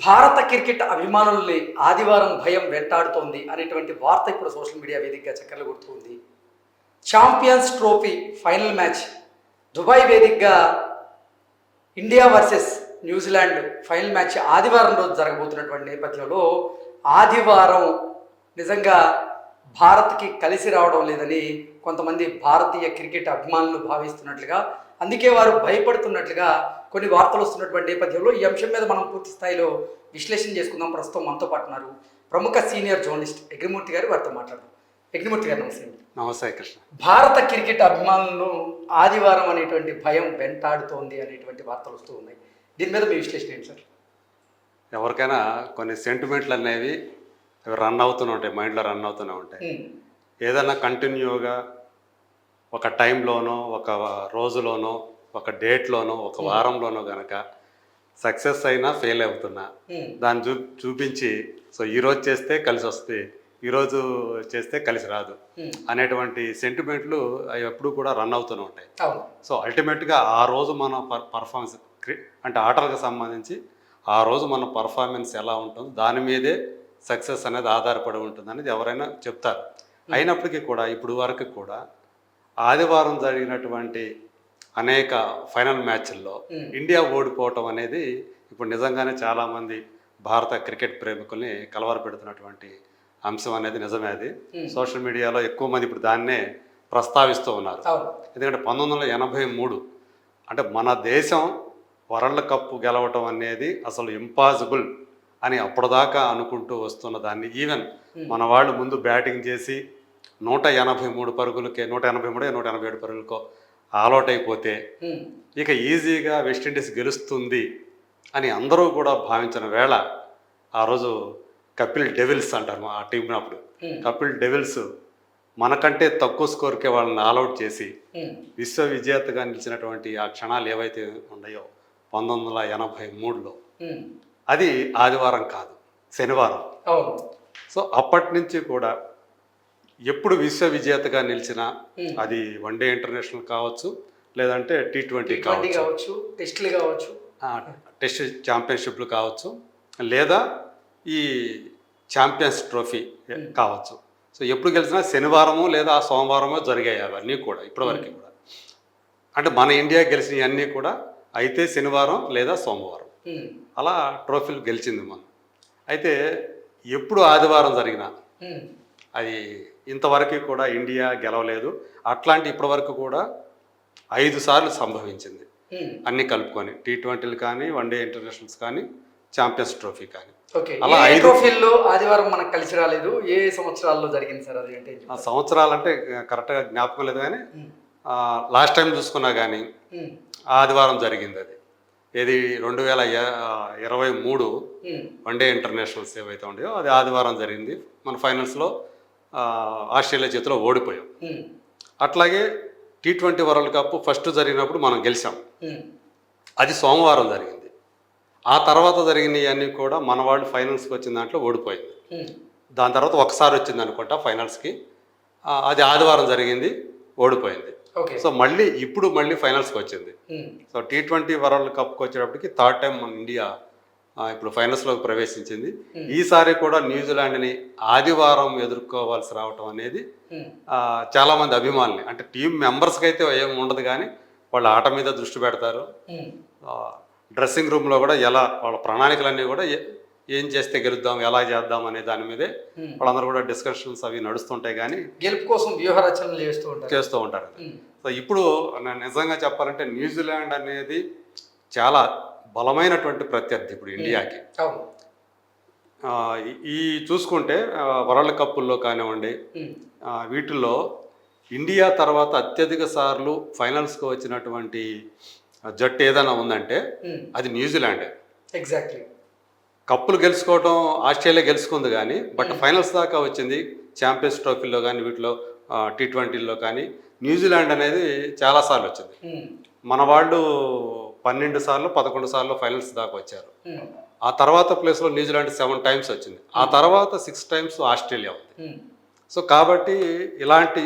భారత క్రికెట్ అభిమానుల్ని ఆదివారం భయం వెంటాడుతోంది అనేటువంటి వార్త ఇప్పుడు సోషల్ మీడియా వేదికగా చక్కర్లు కొడుతుంది. Champions trophy final match Dubai వేదికగా India versus New Zealand final match ఆదివారం రోజు జరగబోతున్నటువంటి నేపథ్యంలో ఆదివారం నిజంగా భారత్కి కలిసి రావడం లేదని కొంతమంది భారతీయ క్రికెట్ అభిమానులు భావిస్తున్నట్లుగా, అందుకే వారు భయపడుతున్నట్లుగా కొన్ని వార్తలు వస్తున్నటువంటి నేపథ్యంలో ఈ అంశం మీద మనం పూర్తి స్థాయిలో విశ్లేషణ చేసుకుందాం. ప్రస్తుతం మనతో పాటు ఉన్నారు ప్రముఖ సీనియర్ జర్నలిస్ట్ యజ్ఞమూర్తి గారు. వారితో మాట్లాడదాం. యజ్ఞమూర్తి గారు నమస్తే. నమస్తే కృష్ణ. భారత క్రికెట్ అభిమానులను ఆదివారం అనేటువంటి భయం వెంటాడుతోంది అనేటువంటి వార్తలు వస్తూ ఉన్నాయి. దీని మీద మీ విశ్లేషణ ఏంటి సార్? ఎవరికైనా కొన్ని సెంటిమెంట్లు అనేవి అవి రన్ అవుతూనే ఉంటాయి, మైండ్లో రన్ అవుతూనే ఉంటాయి. ఏదైనా కంటిన్యూగా ఒక టైంలోనో, ఒక రోజులోనో, ఒక డేట్లోనో, ఒక వారంలోనో కనుక సక్సెస్ అయినా ఫెయిల్ అవుతున్నా దాన్ని చూపించి సో ఈరోజు చేస్తే కలిసి వస్తుంది, ఈరోజు చేస్తే కలిసి రాదు అనేటువంటి సెంటిమెంట్లు అవి ఎప్పుడు కూడా రన్ అవుతూనే ఉంటాయి. సో అల్టిమేట్గా ఆ రోజు మన పర్ఫార్మెన్స్ అంటే ఆటలకు సంబంధించి ఆ రోజు మన పర్ఫార్మెన్స్ ఎలా ఉంటుందో దాని మీదే సక్సెస్ అనేది ఆధారపడి ఉంటుంది అనేది ఎవరైనా చెప్తారు. అయినప్పటికీ కూడా ఇప్పుడు వరకు కూడా ఆదివారం జరిగినటువంటి అనేక ఫైనల్ మ్యాచ్ల్లో ఇండియా ఓడిపోవటం అనేది ఇప్పుడు నిజంగానే చాలామంది భారత క్రికెట్ ప్రేమికుల్ని కలవరపెడుతున్నటువంటి అంశం అనేది నిజమే. అది సోషల్ మీడియాలో ఎక్కువ మంది ఇప్పుడు దాన్నే ప్రస్తావిస్తూ ఉన్నారు. ఎందుకంటే 1983 అంటే మన దేశం వరల్డ్ కప్ గెలవటం అనేది అసలు ఇంపాసిబుల్ అని అప్పటిదాకా అనుకుంటూ వస్తున్న దాన్ని ఈవెన్ మన వాళ్ళు ముందు బ్యాటింగ్ చేసి 183 పరుగులకే 187 పరుగులకో ఆల్అౌట్ అయిపోతే ఇక ఈజీగా వెస్టిండీస్ గెలుస్తుంది అని అందరూ కూడా భావించిన వేళ ఆ రోజు కపిల్ డెవిల్స్ అంటారు ఆ టీంని. అప్పుడు కపిల్ డెవిల్స్ మనకంటే తక్కువ స్కోర్కే వాళ్ళని ఆల్అౌట్ చేసి విశ్వ విజేతగా నిలిచినటువంటి ఆ క్షణాలు ఏవైతే ఉన్నాయో 1983లో అది ఆదివారం కాదు, శనివారం. సో అప్పటి నుంచి కూడా ఎప్పుడు విశ్వ విజేతగా నిలిచినా అది వన్డే ఇంటర్నేషనల్ కావచ్చు, లేదంటే T20 కావచ్చు, టెస్టులు కావచ్చు, టెస్ట్ ఛాంపియన్షిప్లు కావచ్చు, లేదా ఈ ఛాంపియన్స్ ట్రోఫీ కావచ్చు. సో ఎప్పుడు గెలిచినా శనివారము లేదా సోమవారమో జరిగాయి అవన్నీ కూడా ఇప్పటివరకు కూడా. అంటే మన ఇండియా గెలిచినవన్నీ కూడా అయితే శనివారం లేదా సోమవారం అలా ట్రోఫీలు గెలిచింది మనం. అయితే ఎప్పుడు ఆదివారం జరిగినా అది ఇంతవరకు కూడా ఇండియా గెలవలేదు. అట్లాంటి ఇప్పటివరకు కూడా 5 సార్లు సంభవించింది అన్ని కలుపుకొని, T20లు కానీ, వన్డే ఇంటర్నేషనల్స్ కానీ, ఛాంపియన్స్ ట్రోఫీ కానీ. అలా 5 ట్రోఫీల్లో ఆదివారం మనకు కలిసి రాలేదు. ఏ సంవత్సరాల్లో జరిగింది సార్ అది? అంటే సంవత్సరాలంటే కరెక్ట్గా జ్ఞాపకం లేదు, కానీ లాస్ట్ టైం చూసుకున్నా కానీ ఆదివారం జరిగింది. అది ఏది 2023 వన్డే ఇంటర్నేషనల్స్ ఏవైతే ఉండేవో అది ఆదివారం జరిగింది. మన ఫైనల్స్లో ఆస్ట్రేలియా చేతిలో ఓడిపోయాం. అట్లాగే T20 వరల్డ్ కప్ ఫస్ట్ జరిగినప్పుడు మనం గెలిచాం, అది సోమవారం జరిగింది. ఆ తర్వాత జరిగినవన్నీ కూడా మన వాళ్ళు ఫైనల్స్కి వచ్చిన దాంట్లో ఓడిపోయింది. దాని తర్వాత ఒకసారి వచ్చింది అనుకుంటా ఫైనల్స్కి, అది ఆదివారం జరిగింది, ఓడిపోయింది. సో ఇప్పుడు మళ్ళీ ఫైనల్స్కి వచ్చింది. సో T20 వరల్డ్ కప్కి వచ్చేటప్పటికి థర్డ్ టైం మన ఇండియా ఇప్పుడు ఫైనల్స్లోకి ప్రవేశించింది. ఈసారి కూడా న్యూజిలాండ్ని ఆదివారం ఎదుర్కోవాల్సి రావటం అనేది చాలామంది అభిమానులు, అంటే టీం మెంబర్స్కి అయితే ఏం ఉండదు, కానీ వాళ్ళ ఆట మీద దృష్టి పెడతారు. డ్రెస్సింగ్ రూమ్లో కూడా ఎలా వాళ్ళ ప్రణాళికలన్నీ కూడా ఏం చేస్తే గెలుద్దాం, ఎలా చేద్దాం అనే దాని మీదే వాళ్ళందరూ కూడా డిస్కషన్స్ అవి నడుస్తుంటాయి, కానీ గెలుపు కోసం వ్యూహరచనలు చేస్తూ ఉంటారు. సో ఇప్పుడు నిజంగా చెప్పాలంటే న్యూజిలాండ్ అనేది చాలా బలమైనటువంటి ప్రత్యర్థి ఇప్పుడు ఇండియాకి. ఈ చూసుకుంటే వరల్డ్ కప్పుల్లో కానివ్వండి, వీటిల్లో ఇండియా తర్వాత అత్యధిక సార్లు ఫైనల్స్కి వచ్చినటువంటి జట్టు ఏదైనా ఉందంటే అది న్యూజిలాండే. ఎగ్జాక్ట్లీ. కప్పులు గెలుచుకోవడం ఆస్ట్రేలియా గెలుచుకుంది, కానీ బట్ ఫైనల్స్ దాకా వచ్చింది. ఛాంపియన్స్ ట్రోఫీలో కానీ, వీటిలో T20లో కానీ న్యూజిలాండ్ అనేది చాలాసార్లు వచ్చింది. మన వాళ్ళు 12 సార్లు 11 సార్లు ఫైనల్స్ దాకా వచ్చారు. ఆ తర్వాత ప్లేస్లో న్యూజిలాండ్ 7 టైమ్స్ వచ్చింది. ఆ తర్వాత 6 టైమ్స్ ఆస్ట్రేలియా ఉంది. సో కాబట్టి ఇలాంటి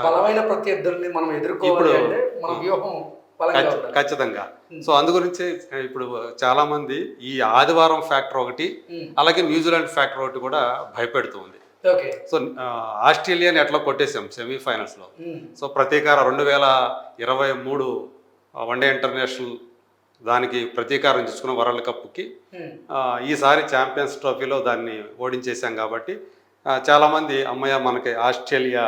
బలమైన ప్రత్యర్థుల్ని మనం ఎదుర్కోవాలి, మన వ్యూహం బలంగా ఉండాలి. ఖచ్చితంగా. సో అందు గురించి ఇప్పుడు చాలా మంది ఈ ఆదివారం ఫ్యాక్టర్ ఒకటి, అలాగే న్యూజిలాండ్ ఫ్యాక్టర్ ఒకటి కూడా భయపెడుతూ ఉంది. ఓకే. సో ఆస్ట్రేలియాని ఎట్లా కొట్టేసాం సెమీఫైనల్స్లో. సో ప్రతీకారం 2023 వన్డే ఇంటర్నేషనల్ దానికి ప్రతీకారం తీసుకున్న వరల్డ్ కప్కి ఈసారి ఛాంపియన్స్ ట్రోఫీలో దాన్ని ఓడించేసాం కాబట్టి చాలామంది అమ్మయ్య మనకి ఆస్ట్రేలియా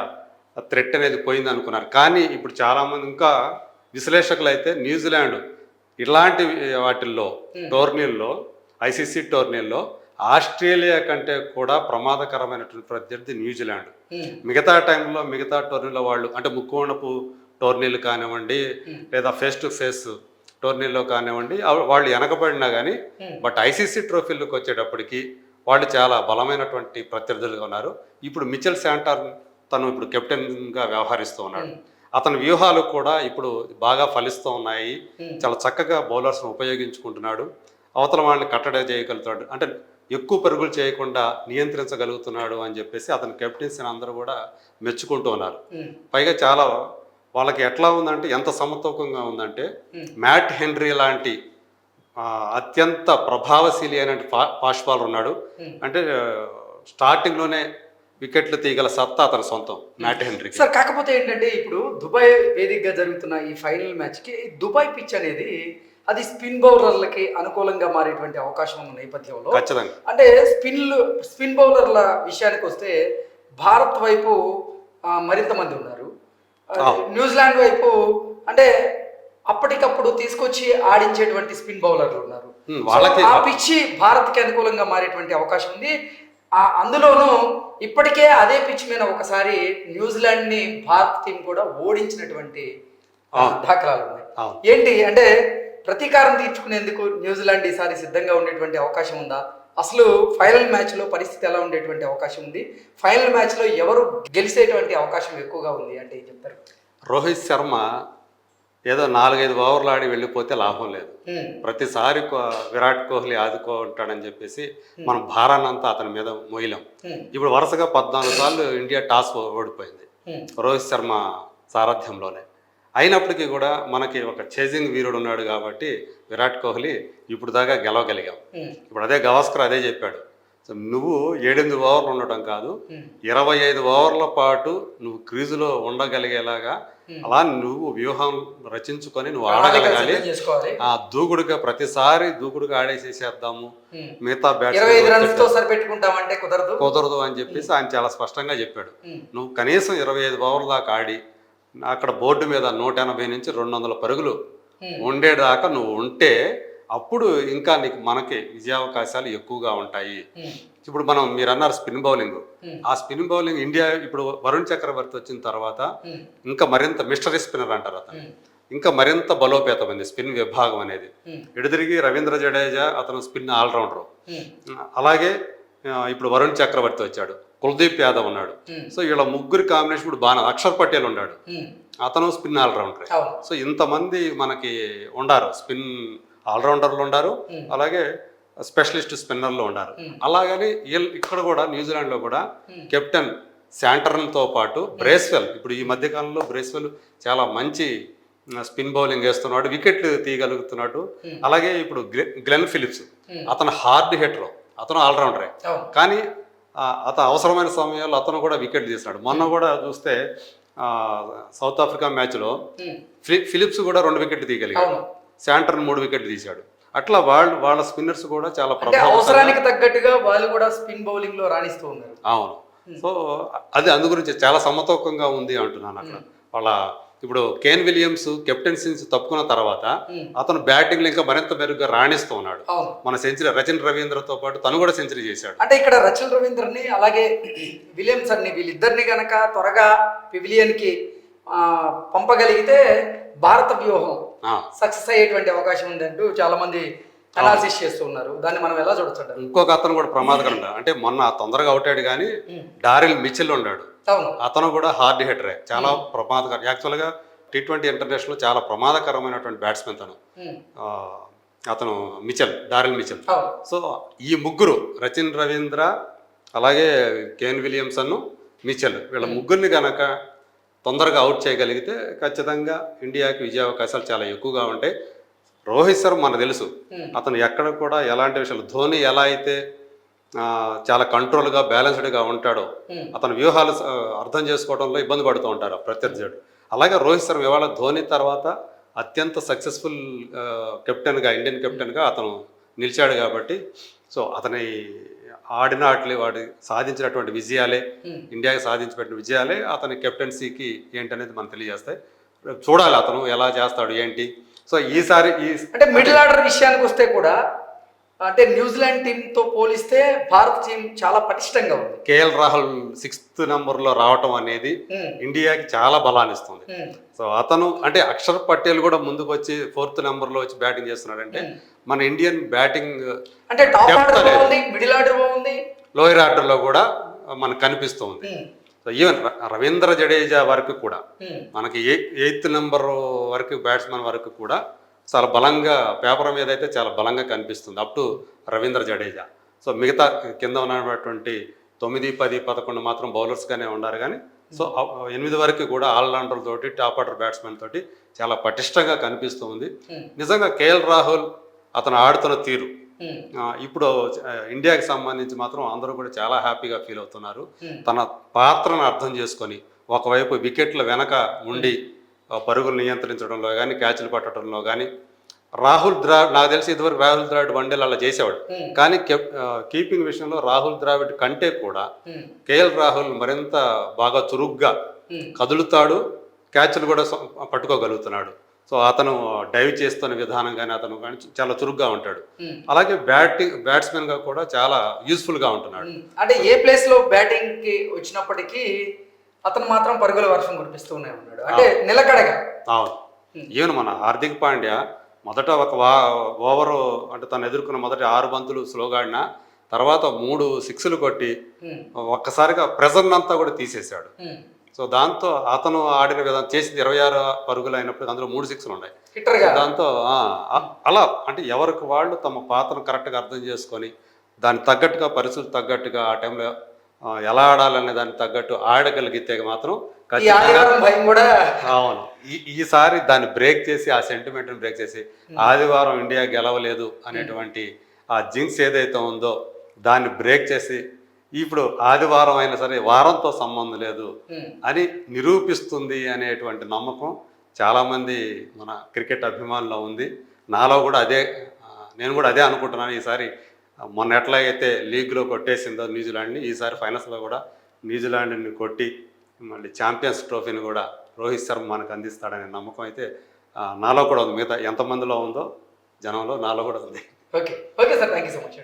థ్రెట్ అనేది పోయింది అనుకున్నారు. కానీ ఇప్పుడు చాలామంది ఇంకా విశ్లేషకులు అయితే న్యూజిలాండ్ ఇలాంటి వాటిల్లో టోర్నీల్లో, ఐసీసీ టోర్నీల్లో ఆస్ట్రేలియా కంటే కూడా ప్రమాదకరమైనటువంటి ప్రత్యర్థి న్యూజిలాండ్. మిగతా టైంలో మిగతా టోర్నీలో వాళ్ళు అంటే ముక్కోణపు టోర్నీలు కానివ్వండి, లేదా ఫేస్ టు ఫేస్ టోర్నీలో కానివ్వండి, వాళ్ళు వెనకబడినా కానీ బట్ ఐసీసీ ట్రోఫీలకు వచ్చేటప్పటికి వాళ్ళు చాలా బలమైనటువంటి ప్రత్యర్థులుగా ఉన్నారు. ఇప్పుడు మిచెల్ శాంటర్ తను ఇప్పుడు కెప్టెన్గా వ్యవహరిస్తూ ఉన్నాడు. అతని వ్యూహాలు కూడా ఇప్పుడు బాగా ఫలిస్తూ ఉన్నాయి. చాలా చక్కగా బౌలర్స్ను ఉపయోగించుకుంటున్నాడు. అవతల వాళ్ళని కట్టడి చేయగలుగుతాడు, అంటే ఎక్కువ పరుగులు చేయకుండా నియంత్రించగలుగుతున్నాడు అని చెప్పేసి అతని కెప్టెన్సీని అందరూ కూడా మెచ్చుకుంటూ ఉన్నారు. పైగా చాలా వాళ్ళకి ఎట్లా ఉందంటే ఎంత సమతూకంగా ఉందంటే మ్యాట్ హెన్రీ లాంటి అత్యంత ప్రభావశీలి అయిన ఫాస్ట్ బౌలర్ ఉన్నాడు. అంటే స్టార్టింగ్లోనే వికెట్లు తీయగల సత్తా అతని సొంతం మ్యాట్ హెన్రీ. సార్ కాకపోతే ఏంటంటే ఇప్పుడు దుబాయ్ వేదికగా జరుగుతున్న ఈ ఫైనల్ మ్యాచ్కి దుబాయ్ పిచ్ అనేది అది స్పిన్ బౌలర్లకి అనుకూలంగా మారేటువంటి అవకాశం ఉన్న నేపథ్యంలో ఖచ్చితంగా అంటే స్పిన్ బౌలర్ల విషయానికి వస్తే భారత్ వైపు మరింత మంది ఉన్నారు, న్యూజిలాండ్ వైపు అంటే అప్పటికప్పుడు తీసుకొచ్చి ఆడించేటువంటి స్పిన్ బౌలర్లు ఉన్నారు. వాళ్ళకి ఆ పిచ్చి భారత్కి అనుకూలంగా మారేటువంటి అవకాశం ఉంది. అందులోనూ ఇప్పటికే అదే పిచ్ మీద ఒకసారి న్యూజిలాండ్ ని భారత్ టీం కూడా ఓడించినటువంటి దాఖలాలు ఉన్నాయి. ఏంటి అంటే ప్రతీకారం తీర్చుకునేందుకు న్యూజిలాండ్ ఈసారి సిద్ధంగా ఉండేటువంటి అవకాశం ఉందా? అసలు ఫైనల్ మ్యాచ్లో పరిస్థితి ఎలా ఉండేటువంటి అవకాశం ఉంది? ఫైనల్ మ్యాచ్లో ఎవరు గెలిచేటువంటి అవకాశం ఎక్కువగా ఉంది అంటే ఏం చెప్తారు? రోహిత్ శర్మ ఏదో 4-5 ఓవర్లు ఆడి వెళ్ళిపోతే లాభం లేదు. ప్రతిసారి విరాట్ కోహ్లీ ఆదుకుంటాడని చెప్పేసి మనం భారాన్నంతా అతని మీద మోయలేం. ఇప్పుడు వరుసగా 14 సార్లు ఇండియా టాస్ ఓడిపోయింది రోహిత్ శర్మ సారథ్యంలోనే. అయినప్పటికీ కూడా మనకి ఒక చేజింగ్ వీరుడు ఉన్నాడు కాబట్టి విరాట్ కోహ్లీ ఇప్పుడు దాకా గెలవగలిగాం. ఇప్పుడు అదే గవాస్కర్ అదే చెప్పాడు, సో నువ్వు 7-8 ఓవర్లు ఉండటం కాదు, 25 ఓవర్ల పాటు నువ్వు క్రీజులో ఉండగలిగేలాగా అలా నువ్వు వ్యూహం రచించుకొని నువ్వు ఆడగలగాలి. ఆ దూకుడుగా ప్రతిసారి దూకుడుగా ఆడేసేసేద్దాము, మిగతా బ్యాట్స్మెన్ కుదరదు అని చెప్పేసి ఆయన చాలా స్పష్టంగా చెప్పాడు. నువ్వు కనీసం 25 ఓవర్ల దాకా ఆడి అక్కడ బోర్డు మీద 180 నుంచి 200 పరుగులు ఉండేదాకా నువ్వు ఉంటే అప్పుడు ఇంకా మనకి విజయావకాశాలు ఎక్కువగా ఉంటాయి. ఇప్పుడు మీరు అన్నారు స్పిన్ బౌలింగ్, ఆ స్పిన్ బౌలింగ్ ఇండియా ఇప్పుడు వరుణ్ చక్రవర్తి వచ్చిన తర్వాత ఇంకా మరింత మిస్టరీ స్పిన్నర్ అంటారు అతను, ఇంకా మరింత బలోపేతమైంది స్పిన్ విభాగం అనేది. ఎడుదిరిగి రవీంద్ర జడేజా అతను స్పిన్ ఆల్రౌండర్, అలాగే ఇప్పుడు వరుణ్ చక్రవర్తి వచ్చాడు, కుల్దీప్ యాదవ్ ఉన్నాడు. సో వీళ్ళ ముగ్గురు కాంబినేషన్ ఇప్పుడు బాగా అక్షర్ పటేల్ ఉన్నాడు, అతను స్పిన్ ఆల్రౌండర్. సో ఇంతమంది మనకి ఉండారు, స్పిన్ ఆల్రౌండర్లు ఉన్నారు, అలాగే స్పెషలిస్ట్ స్పిన్నర్లు ఉన్నారు. అలాగని ఇక్కడ కూడా న్యూజిలాండ్లో కూడా కెప్టెన్ శాంటర్న్తో పాటు బ్రేస్వెల్, ఇప్పుడు ఈ మధ్యకాలంలో బ్రేస్వెల్ చాలా మంచి స్పిన్ బౌలింగ్ వేస్తున్నాడు, వికెట్లు తీయగలుగుతున్నాడు. అలాగే ఇప్పుడు గ్లెన్ ఫిలిప్స్ అతను హార్డ్ హిట్టర్, అతను ఆల్రౌండరే, కానీ అతను అవసరమైన సమయంలో అతను కూడా వికెట్ తీసినాడు. మొన్న కూడా చూస్తే సౌత్ ఆఫ్రికా మ్యాచ్లో ఫిలిప్స్ కూడా 2 వికెట్లు తీయగలిగాడు, శాంటర్న్ 3 వికెట్లు తీశాడు. అట్లా వాళ్ళ స్పిన్నర్స్ కూడా చాలా అవసరానికి తగ్గట్టుగా వాళ్ళు కూడా స్పిన్ బౌలింగ్ లో రాణిస్తూ ఉన్నారు. అవును. సో అది అందు గురించి చాలా సమతూకంగా ఉంది అంటున్నాను. అక్కడ వాళ్ళ ఇప్పుడు కేన్ విలియమ్స్ కెప్టెన్సీ తప్పుకున్న తర్వాత అతను బ్యాటింగ్ ఇంకా మరింత మెరుగ్గా రాణిస్తూ ఉన్నాడు. మన సెంచరీ రచిన్ రవీంద్రతో పాటు తను కూడా సెంచరీ చేశాడు. అంటే ఇక్కడ రచిన్ రవీంద్రని అలాగే విలియమ్సన్ ని వీళ్ళిద్దరిని గనక త్వరగా పివిలియన్ కి పంపగలిగితే భారత వ్యూహం సక్సెస్ అయ్యేటువంటి అవకాశం ఉంది అంటూ చాలా మంది అనాలిసిస్ చేస్తూ ఉన్నారు. దాన్ని మనం ఎలా చూడొచ్చు? ఇంకొక అతను కూడా ప్రమాదకరం, అంటే మొన్న తొందరగా అవుట్ అయ్యాడు కానీ డారిల్ మిచెల్ ఉన్నాడు, అతను కూడా హార్డ్ హిట్టరే, చాలా ప్రమాదకరం. యాక్చువల్గా T20 ఇంటర్నేషనల్ చాలా ప్రమాదకరమైనటువంటి బ్యాట్స్మెన్ అతను డారిల్ మిచెల్. సో ఈ ముగ్గురు రచిన్ రవీంద్ర, అలాగే కేన్ విలియమ్సన్, మిచెల్, వీళ్ళ ముగ్గురిని కనుక తొందరగా అవుట్ చేయగలిగితే ఖచ్చితంగా ఇండియాకి విజయ అవకాశాలు చాలా ఎక్కువగా ఉంటాయి. రోహిత్ శర్మ మనకు తెలుసు, అతను ఎక్కడ కూడా ఎలాంటి విషయాలు, ధోని ఎలా అయితే చాలా కంట్రోల్గా బ్యాలెన్స్డ్గా ఉంటాడో, అతని వ్యూహాలు అర్థం చేసుకోవడంలో ఇబ్బంది పడుతూ ఉంటారు ప్రత్యర్థుడు. అలాగే రోహిత్ శర్మ ఇవాళ ధోని తర్వాత అత్యంత సక్సెస్ఫుల్ కెప్టెన్గా, ఇండియన్ కెప్టెన్గా అతను నిలిచాడు కాబట్టి, సో అతని ఆడిన ఆటలే, వాడు సాధించినటువంటి విజయాలే, ఇండియాకి సాధించిపెట్టిన విజయాలే అతని కెప్టెన్సీకి ఏంటనేది మనకు తెలియజేస్తాయి. చూడాలి అతను ఎలా చేస్తాడు ఏంటి. సో ఈసారి అంటే మిడిల్ ఆర్డర్ విషయానికి వస్తే కూడా, అంటే న్యూజిలాండ్ టీంతో పోలిస్తే భారత టీం చాలా పటిష్టంగా ఉంది. కేఎల్ రాహుల్ 6th నెంబర్లో రావటం అనేది ఇండియాకి చాలా బలాన్ని ఇస్తుంది. సో అతను అంటే అక్షర్ పటేల్ కూడా ముందుకు వచ్చి 4th నెంబర్లో వచ్చి బ్యాటింగ్ చేస్తున్నాడంటే మన ఇండియన్ బ్యాటింగ్ అంటే టాప్ ఆర్డర్ బాగుంది, మిడిల్ ఆర్డర్ బాగుంది, లోయర్ ఆర్డర్లో కూడా మనకు కనిపిస్తుంది. సో ఈవెన్ రవీంద్ర జడేజా వరకు కూడా మనకి 8th నెంబర్ వరకు బ్యాట్స్మెన్ వరకు కూడా చాలా బలంగా, పేపర్ మీద అయితే చాలా బలంగా కనిపిస్తుంది up to Ravindra Jadeja. So మిగతా కింద ఉన్నటువంటి 9, 10, 11 మాత్రం బౌలర్స్గానే ఉన్నారు. కానీ సో 8 వరకు కూడా ఆల్రౌండర్ తోటి, టాప్ ఆర్డర్ బ్యాట్స్మెన్ తోటి చాలా పటిష్టంగా కనిపిస్తూ ఉంది. నిజంగా కేఎల్ రాహుల్ అతను ఆడుతున్న తీరు ఇప్పుడు ఇండియాకి సంబంధించి మాత్రం అందరూ కూడా చాలా హ్యాపీగా ఫీల్ అవుతున్నారు. తన పాత్రను అర్థం చేసుకొని ఒకవైపు వికెట్ల వెనక ఉండి పరుగులు నియంత్రించడంలో కానీ, క్యాచ్లు పట్టడంలో కానీ, రాహుల్ ద్రావిడ్ నాకు తెలిసి ఇదివరకు రాహుల్ ద్రావిడ్ వన్డేలు అలా చేసేవాడు. కానీ కీపింగ్ విషయంలో రాహుల్ ద్రావిడ్ కంటే కూడా కేఎల్ రాహుల్ మరింత బాగా చురుగ్గా కదులుతాడు, క్యాచ్లు కూడా పట్టుకోగలుగుతున్నాడు. సో అతను డైవ్ చేస్తున్న విధానం కానీ, అతను కానీ చాలా చురుగ్గా ఉంటాడు. అలాగే బ్యాట్స్మెన్గా కూడా చాలా యూస్ఫుల్గా ఉంటున్నాడు. అంటే ఏ ప్లేస్లో బ్యాటింగ్కి వచ్చినప్పటికీ అతను మాత్రం పరుగుల వర్షం కురిపిస్తూనే ఉన్నాడు, అంటే నిలకడగా. అవును, ఈవెన్ మన హార్దిక్ పాండ్యా మొదట ఒక ఓవరు అంటే తను ఎదుర్కొన్న మొదటి 6 బంతులు స్లోగా ఆడినా, తర్వాత 3 సిక్స్లు కొట్టి ఒక్కసారిగా ప్రెజర్ అంతా కూడా తీసేశాడు. సో దాంతో అతను ఆడిన విధానం చేసింది 26 పరుగులు అయినప్పుడు అందులో 3 సిక్స్లు ఉన్నాయి. దాంతో అలా అంటే ఎవరికి వాళ్ళు తమ పాత్రను కరెక్ట్గా అర్థం చేసుకొని దానికి తగ్గట్టుగా, పరిస్థితులు తగ్గట్టుగా ఆ టైంలో ఎలా ఆడాలనే దానికి తగ్గట్టు ఆడగలిగితే మాత్రం అవును, ఈసారి దాన్ని బ్రేక్ చేసి, ఆ సెంటిమెంట్ని బ్రేక్ చేసి ఆదివారం ఇండియా గెలవలేదు అనేటువంటి ఆ జింక్స్ ఏదైతే ఉందో దాన్ని బ్రేక్ చేసి ఇప్పుడు ఆదివారం అయినా సరే వారంతో సంబంధం లేదు అని నిరూపిస్తుంది అనేటువంటి నమ్మకం చాలామంది మన క్రికెట్ అభిమానుల్లో ఉంది. నాలో కూడా అదే, నేను కూడా అదే అనుకుంటున్నాను. ఈసారి మొన్న ఎట్లాగైతే లీగ్లో కొట్టేసిందో న్యూజిలాండ్ని, ఈసారి ఫైనల్స్లో కూడా న్యూజిలాండ్ని కొట్టి మళ్ళీ ఛాంపియన్స్ ట్రోఫీని కూడా రోహిత్ శర్మ మనకు అందిస్తాడనే నమ్మకం అయితే నాలో కూడా ఉంది. మిగతా ఎంతమందిలో ఉందో జనంలో నాలో కూడా ఉంది. Okay okay sir, thank you so much.